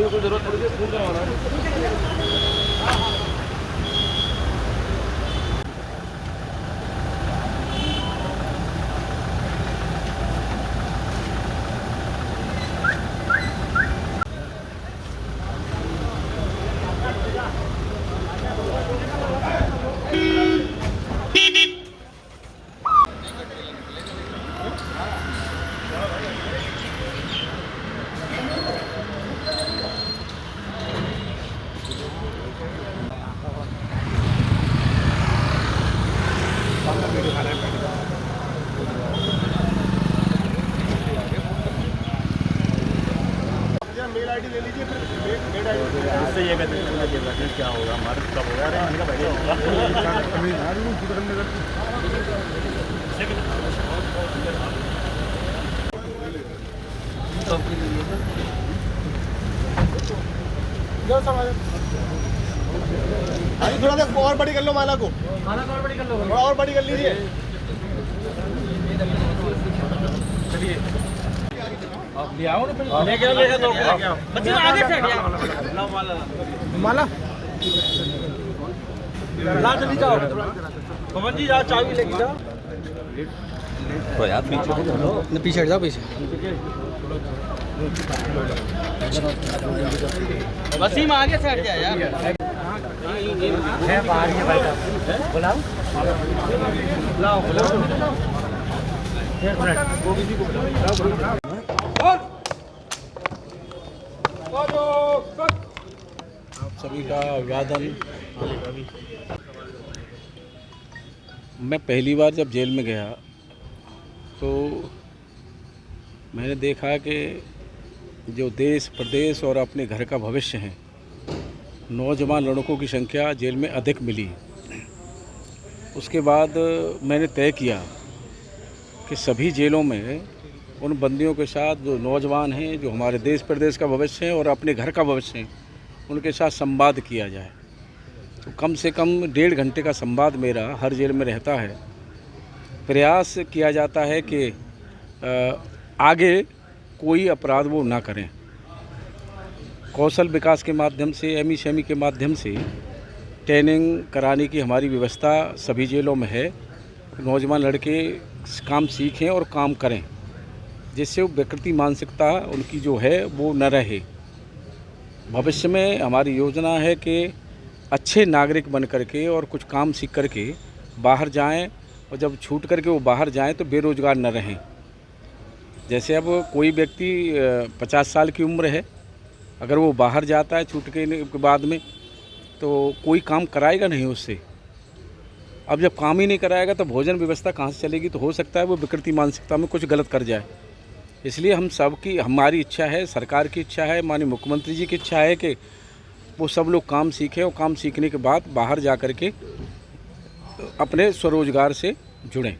Mummy को जरूरत पड़ी है स्कूल करवाना है। मेल आईडी ले लीजिए, फिर मेल आईडी उससे ये कहते हैं क्या होगा हमारे कब होगा। अरे इनका भाई थोड़ा सा और बड़ी कर लो, माला को और बड़ी कर लो, थोड़ा और बड़ी कर लीजिए। चलिए आप ले आओ ना, लेके आओ लेके आओ बच्चे आगे से हट ला माला ला चली जाओ। पवन जी जाओ चाबी लेके जाओ। तो यार पीछे चलो, पीछे हट जाओ, पीछे वसीम आगे से हट जाए यार। है बाहर के भाई साहब बुलाओ बुलाओ बुलाओ एक मिनट वो किसी को बुलाओ। आप सभी का अभिवादन। मैं पहली बार जब जेल में गया तो मैंने देखा कि जो देश प्रदेश और अपने घर का भविष्य है, नौजवान लड़कों की संख्या जेल में अधिक मिली। उसके बाद मैंने तय किया कि सभी जेलों में उन बंदियों के साथ जो नौजवान हैं, जो हमारे देश प्रदेश का भविष्य है और अपने घर का भविष्य है, उनके साथ संवाद किया जाए। तो कम से कम 1.5 घंटे का संवाद मेरा हर जेल में रहता है। प्रयास किया जाता है कि आगे कोई अपराध वो ना करें। कौशल विकास के माध्यम से, एमएसएमई के माध्यम से ट्रेनिंग कराने की हमारी व्यवस्था सभी जेलों में है। नौजवान लड़के काम सीखें और काम करें, जिससे वो विकृति मानसिकता उनकी जो है वो न रहे। भविष्य में हमारी योजना है कि अच्छे नागरिक बन करके और कुछ काम सीख करके बाहर जाएं, और जब छूट करके वो बाहर जाएं तो बेरोज़गार न रहें। जैसे अब कोई व्यक्ति 50 साल की उम्र है, अगर वो बाहर जाता है छूट के बाद में, तो कोई काम कराएगा नहीं उससे। अब जब काम ही नहीं कराएगा तो भोजन व्यवस्था कहाँ से चलेगी। तो हो सकता है वो विकृति मानसिकता में कुछ गलत कर जाए। इसलिए हम सब की, हमारी इच्छा है, सरकार की इच्छा है, माननीय मुख्यमंत्री जी की इच्छा है कि वो सब लोग काम सीखें और काम सीखने के बाद बाहर जा कर के अपने स्वरोजगार से जुड़ें।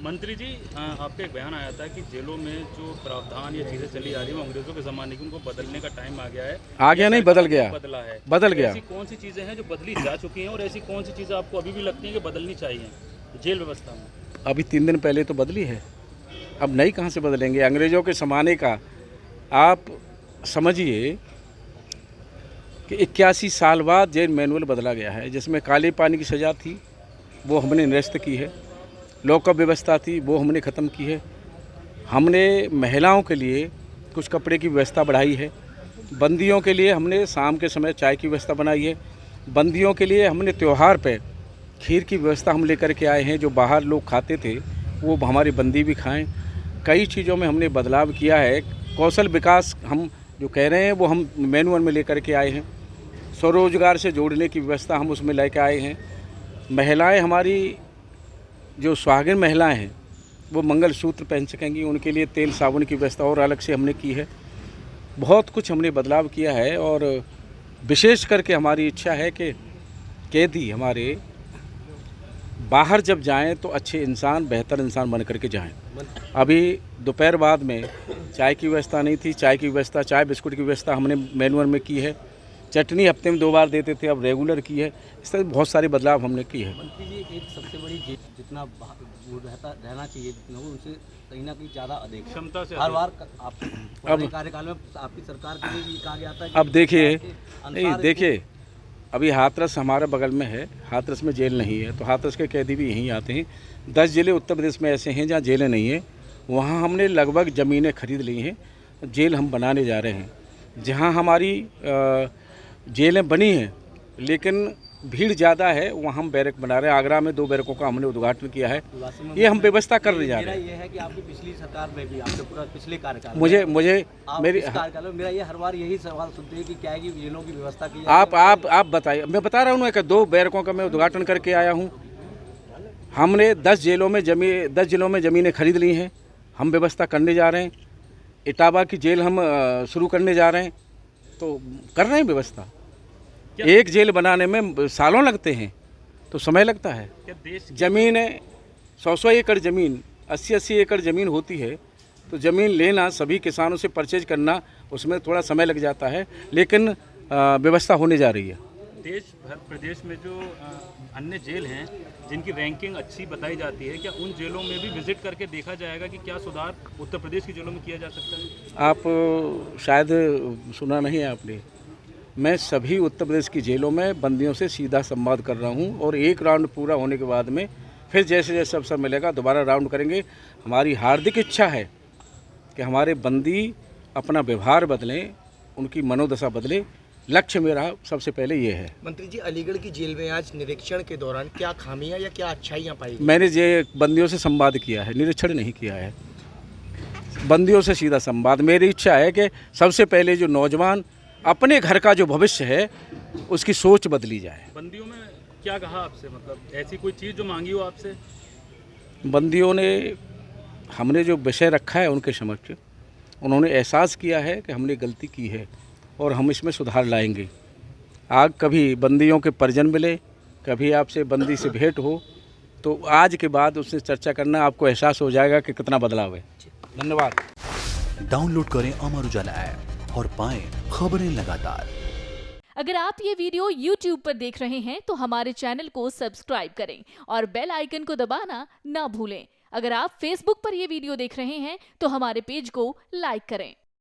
मंत्री जी, आपका एक बयान आया था कि जेलों में जो प्रावधान या चीज़ें चली आ रही है वो अंग्रेजों के ज़माने की, उनको बदलने का टाइम आ गया है। आ गया नहीं, बदल गया, बदला है, बदल गया। ऐसी कौन सी चीज़ें हैं जो बदली जा चुकी हैं और ऐसी कौन सी चीज़ें आपको अभी भी लगती हैं कि बदलनी चाहिए जेल व्यवस्था में? अभी 3 दिन पहले तो बदली है, अब नई कहाँ से बदलेंगे? अंग्रेज़ों के ज़माने का आप समझिए कि 81 साल बाद जेल मैनुअल बदला गया है, जिसमें काले पानी की सज़ा थी वो हमने निरस्त की है, लॉकअप व्यवस्था थी वो हमने ख़त्म की है। हमने महिलाओं के लिए कुछ कपड़े की व्यवस्था बढ़ाई है। बंदियों के लिए हमने शाम के समय चाय की व्यवस्था बनाई है। बंदियों के लिए हमने त्यौहार पे खीर की व्यवस्था हम लेकर के आए हैं, जो बाहर लोग खाते थे वो हमारे बंदी भी खाएं। कई चीज़ों में हमने बदलाव किया है। कौशल विकास हम जो कह रहे हैं वो हम मैनुअल में लेकर के आए हैं। स्वरोजगार से जोड़ने की व्यवस्था हम उसमें लेकर आए हैं। महिलाएं हमारी जो सुहागिन महिलाएं हैं वो मंगलसूत्र पहन सकेंगी, उनके लिए तेल साबुन की व्यवस्था और अलग से हमने की है। बहुत कुछ हमने बदलाव किया है और विशेष करके हमारी इच्छा है कि कैदी हमारे बाहर जब जाएं तो अच्छे इंसान, बेहतर इंसान बन करके जाएं। अभी दोपहर बाद में चाय की व्यवस्था नहीं थी, चाय की व्यवस्था, चाय बिस्कुट की व्यवस्था हमने मैनुअल में की है। चटनी हफ्ते में 2 बार देते थे, अब रेगुलर की है। इस तरह बहुत सारे बदलाव हमने किए हैं। मंत्री जी, एक सबसे बड़ी जेल जितना वो रहना चाहिए जितना वो उनसे कहीं ना कहीं ज़्यादा अधिक क्षमता से हर अधिक। बार आपके पुराने कार्यकाल में आपकी सरकार के लिए भी कहा गया था कि अब देखिए, अनुसार नहीं इसको- देखिए, अभी हाथरस हमारे बगल में है, हाथरस में जेल नहीं है, तो हाथरस के कैदी भी यहीं आते हैं। 10 जिले उत्तर प्रदेश में ऐसे हैं जहाँ जेलें नहीं हैं, वहाँ हमने लगभग ज़मीनें खरीद ली हैं, जेल हम बनाने जा रहे हैं। जहाँ हमारी जेलें बनी हैं लेकिन भीड़ ज़्यादा है, वहाँ हम बैरक बना रहे हैं। आगरा में 2 बैरकों का हमने उद्घाटन किया है, वास्तव में ये हम व्यवस्था करने जा मेरा रहे हैं। ये है कि आपकी पिछली सरकार में भी आपके पूरा पिछले कार्यकाल में मुझे आप मेरी इस कार्यकाल में मेरा ये हर बार यही सवाल सुनते हैं कि क्या है कि जेलों की व्यवस्था की आप बताइए, मैं बता रहा हूँ ना कि 2 बैरकों का मैं उद्घाटन करके आया हूँ। हमने 10 जिलों में ज़मीनें खरीद ली हैं, हम व्यवस्था करने जा रहे हैं। इटावा की जेल हम शुरू करने जा रहे हैं, तो कर रहे हैं व्यवस्था। एक जेल बनाने में सालों लगते हैं, तो समय लगता है। क्या देश ज़मीन है 100 एकड़ ज़मीन, 80 एकड़ ज़मीन होती है, तो ज़मीन लेना, सभी किसानों से परचेज करना, उसमें थोड़ा समय लग जाता है, लेकिन व्यवस्था होने जा रही है। देश भर प्रदेश में जो अन्य जेल हैं जिनकी रैंकिंग अच्छी बताई जाती है, क्या उन जेलों में भी विजिट करके देखा जाएगा कि क्या सुधार उत्तर प्रदेश की जेलों में किया जा सकता है? आप शायद सुना नहीं है आपने, मैं सभी उत्तर प्रदेश की जेलों में बंदियों से सीधा संवाद कर रहा हूं, और एक राउंड पूरा होने के बाद में फिर जैसे जैसे अवसर मिलेगा दोबारा राउंड करेंगे। हमारी हार्दिक इच्छा है कि हमारे बंदी अपना व्यवहार बदलें, उनकी मनोदशा बदले। लक्ष्य मेरा सबसे पहले ये है। मंत्री जी, अलीगढ़ की जेल में आज निरीक्षण के दौरान क्या खामियां या क्या अच्छाइयां पाई गई? मैंने ये बंदियों से संवाद किया है, निरीक्षण नहीं किया है, बंदियों से सीधा संवाद। मेरी इच्छा है कि सबसे पहले जो नौजवान अपने घर का जो भविष्य है उसकी सोच बदली जाए। बंदियों में क्या कहा आपसे, मतलब ऐसी कोई चीज़ जो मांगी हो आपसे? बंदियों ने, हमने जो विषय रखा है उनके समक्ष, उन्होंने एहसास किया है कि हमने गलती की है और हम इसमें सुधार लाएंगे। आग कभी बंदियों के परिजन मिले, कभी आपसे बंदी से भेंट हो, तो आज के बाद उससे चर्चा करना, आपको एहसास हो जाएगा कि कितना बदलाव है। धन्यवाद। डाउनलोड करें अमर उजाला ऐप और पाएं खबरें लगातार। अगर आप ये वीडियो YouTube पर देख रहे हैं तो हमारे चैनल को सब्सक्राइब करें और बेल आइकन को दबाना ना भूलें। अगर आप Facebook पर ये वीडियो देख रहे हैं तो हमारे पेज को लाइक करें।